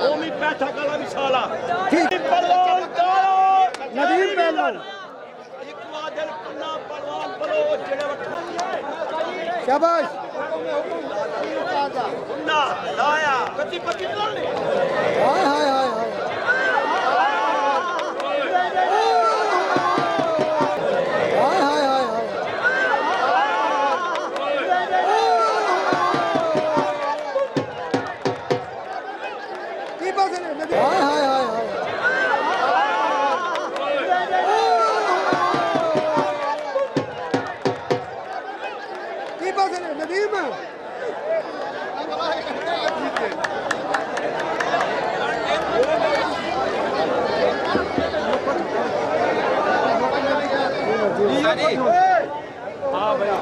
ओमी पैठा काला विशाला ठीक पहलवान नदीम पहलवान एक वादल पन्ना पहलवान बलोच जेड़े शाबाश ना लाया कति पति लड़ने हाय हाय हाय हाय हाँ भैया